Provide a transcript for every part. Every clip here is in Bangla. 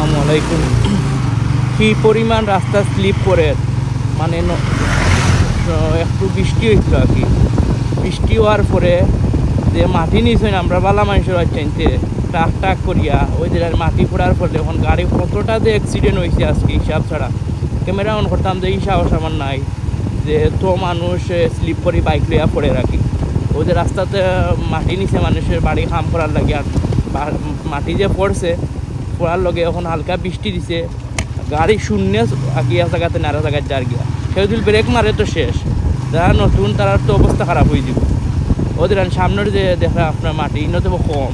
আসসালামু আলাইকুম। কি পরিমাণ রাস্তা স্লিপ করে, মানে একটু বৃষ্টি হয়েছিল আর কি। বৃষ্টি হওয়ার পরে যে মাটি নিয়েছে আমরা বালা মানুষের চাইতে টাক টাক করিয়া ওই জেলার মাটি পড়ার ফলে এখন গাড়ি কতটা যে অ্যাক্সিডেন্ট হয়েছে আজকে হিসাব ছাড়া। ক্যামেরা অন করতাম যে এই সাহস আমার নাই যে তো মানুষ স্লিপ করি বাইক লইয়া পড়ে রাখি। ওই যে রাস্তাতে মাটি নিছে মানুষের বাড়ি কাম করার লাগে, আর মাটি যে পড়ছে পড়ার লগে এখন হালকা বৃষ্টি দিছে, গাড়ি শূন্য আগিয়া জায়গাতে নারা জায়গায় যার গিয়া কেউ যদি ব্রেক মারে তো শেষ। যারা নতুন তার তো অবস্থা খারাপ হয়ে যাব। ওদের সামনের যে দেখা আপনার মাটি ইনতে কম,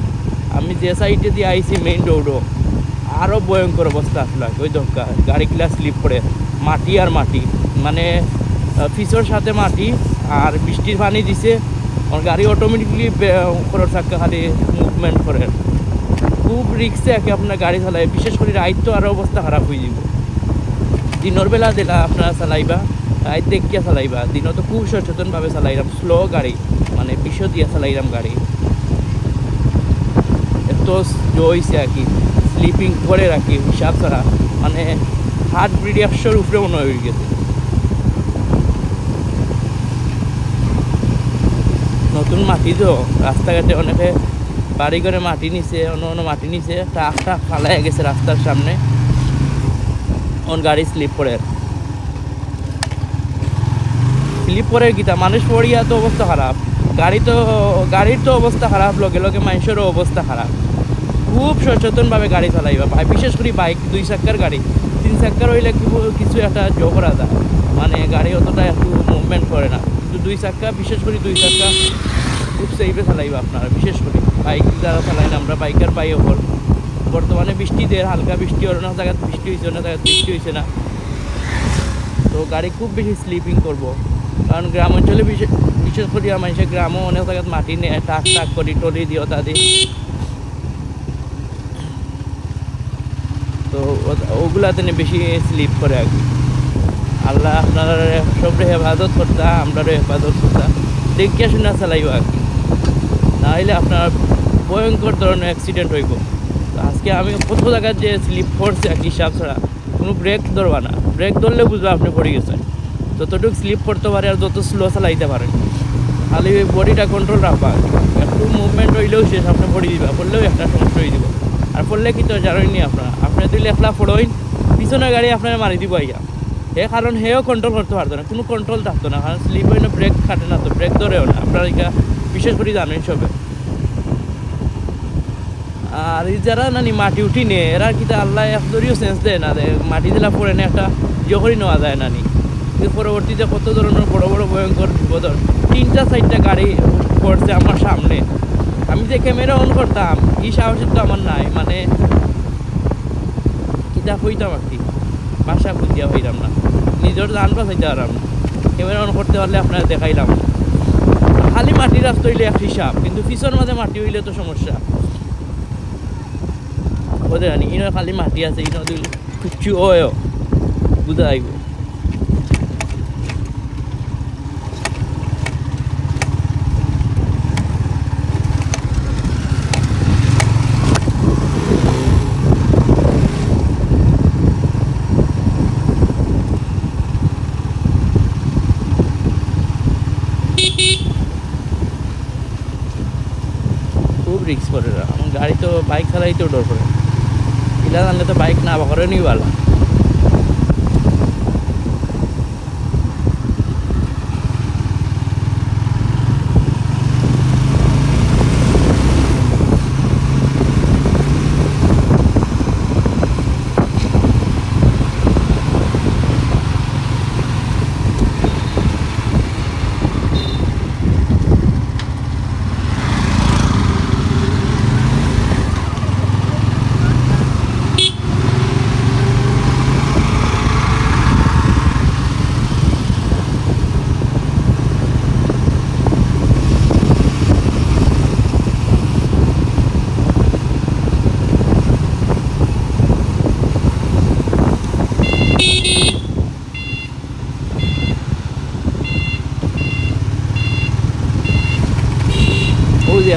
আমি যে সাইডে দিয়ে আইছি মেইন রোডও আরও ভয়ঙ্কর অবস্থা আসলো। ওই দরকার গাড়িগুলা স্লিপ করে মাটি আর মাটি, মানে ফিসোর সাথে মাটি আর বৃষ্টির পানি দিছে, গাড়ি অটোমেটিকলি উপরের চাক্কা খালি মুভমেন্ট করে। খুব রিক্সে একে আপনার গাড়ি চালায়, বিশেষ করে রাইড তো আরও অবস্থা খারাপ হয়ে যাব। দিনের বেলা দিলা আপনারা চালাইবা, রাইড দেখিয়া চালাইবা। দিনও তো খুব সচেতনভাবে চালাইলাম, স্লো গাড়ি মানে বিষ দিয়া চালাইলাম গাড়ি। এত হয়েছে আর কি, স্লিপিং করে রাখি হিসাব ছাড়া, মানে হার্ট ব্রিড 100-র উপরে মনে হয়ে গেছে। নতুন মাটি তো রাস্তাঘাটে অনেকে বাড়ি করে মাটি নিছে, অন্য মাটি নিছে, ট্রাক ট্রাক ফালাই গেছে রাস্তার সামনে, গাড়ি স্লিপ করে গীতা মানুষ পড়িয়া তো অবস্থা খারাপ, গাড়ির তো অবস্থা খারাপ, লগে লগে মানুষেরও অবস্থা খারাপ। খুব সচেতনভাবে গাড়ি চালাইবা ভাই, বিশেষ করে বাইক 2 চাক্কার গাড়ি। 3 চাক্কার হইলে কিছু একটা জো করা যায়, মানে গাড়ি অতটা একটু মুভমেন্ট করে না, কিন্তু 2 চাক্কা, বিশেষ করে 2 চাক্কা খুব সেফে চালাইবা আপনারা। বিশেষ করে বাইক যারা চালাই না আমরা, বাইকার পাই ওপর বর্তমানে বৃষ্টি দেয়, হালকা বৃষ্টি অন্য জায়গায় বৃষ্টি হয়েছে, অন্য জায়গায় বৃষ্টি হয়েছে না, তো গাড়ি খুব বেশি স্লিপিং করবো। কারণ গ্রাম অঞ্চলে বিশেষ করে মানুষের গ্রামও অনেক জায়গায় মাটি নেয়, টাক টাক করি টলি দিও তাদের, তো ওগুলাতে বেশি স্লিপ করে আর কি। আল্লাহ আপনারা সবরে হেফাজত করতা, আমরারও হেফাজত করতা, দেখিয়া শুনে চালাইব আর কি, না হইলে আপনার ভয়ঙ্কর ধরনের অ্যাক্সিডেন্ট হইব। আজকে আমি কত জায়গায় যে স্লিপ করছে আর কি হিসাব ছাড়া, কোনো ব্রেক ধরবা না, ব্রেক ধরলে বুঝবা আপনি পড়ে গেছেন। যতটুকু স্লিপ করতে পারে আর যত স্লো চালাইতে পারেন, খালি বডিটা কন্ট্রোল রাখবা, একটু মুভমেন্ট হইলেও শেষ, আপনি পড়ে দিবা, পড়লেও একটা সমস্যা হয়ে দিব। আর পড়লে কি তো জানেননি আপনি দিলে একলা পড়োইন, পিছনের গাড়ি আপনারা মারি দিব আইয়া, কারণ হেও কন্ট্রোল করতে পারতো না, কোনো কন্ট্রোল থাকতো না, কারণ স্লিপ হইলে ব্রেক খাটে না, তো ব্রেক ধরেও না আপনারা এটা বিশেষ করে জানেন সবে। আর যারা নানি মাটি উঠি নে এরা কিন্তু আল্লাহ একদরিও সেন্স দেয় না, মাটি দিলা পড়ে না একটা জখরি নেওয়া যায় নানি, কিন্তু পরবর্তীতে কত ধরনের বড় বড় ভয়ঙ্কর বিপদ। 3-4টা গাড়ি পড়ছে আমার সামনে, আমি যে ক্যামেরা অন করতাম এই সাহসের তো আমার নাই, মানে কিতা হইতাম আর কি, বাসা বুঝিয়া হইলাম না, নিজের জান বাঁচাইতে পারলাম না, ক্যামেরা অন করতে পারলে আপনারা দেখাইলাম। খালি মাটির রাস্তা হইলে এক হিসাব, কিন্তু পিছন মাঝে মাটি হইলে তো সমস্যা। ওদের আনি ইনো খালি মাটি আছে, ইনো দিলে কিছু ওয়ও বুঝা আইব। খুব রিক্স করে আমার গাড়ি, তো বাইক চালাইতেও ডর করে, এগুলা জানলে তো বাইক না করে নি ভালো।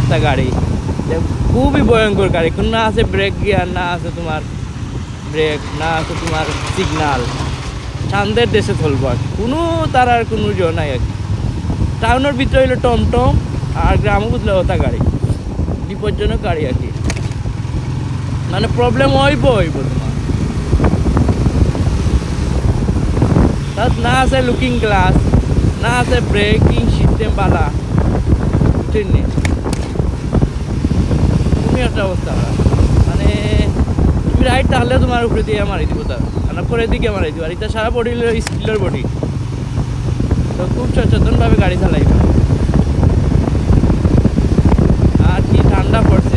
একটা গাড়ি খুবই ভয়ঙ্কর গাড়ি, না আছে ব্রেক গিয়ার, না আছে তোমার ব্রেক, না আছে তোমার সিগনাল। চান্দের দেশে চলবো আর কি। কোনো তার আর কোনো নাই আর কি। টাউনের ভিতরে হইলো টমটম, আর গ্রামে বুঝলে ওটা গাড়ি, বিপজ্জনক গাড়ি আর কি। মানে প্রবলেম হইব তোমার। তাত না আছে লুকিং গ্লাস, না আছে ব্রেকিং সিস্টেম বালা, বুঝছেন? তুমি একটা অবস্থা মানে তুমি রাইট তাহলে তোমার উপরে দিয়ে মারি দিব, তার মানে পরের দিকে মারি দিব। আর এটা সারা বডি হলো স্টিলের বডি, তো খুব সচেতনভাবে গাড়ি চালাইবে। আর কি ঠান্ডা পড়ছে।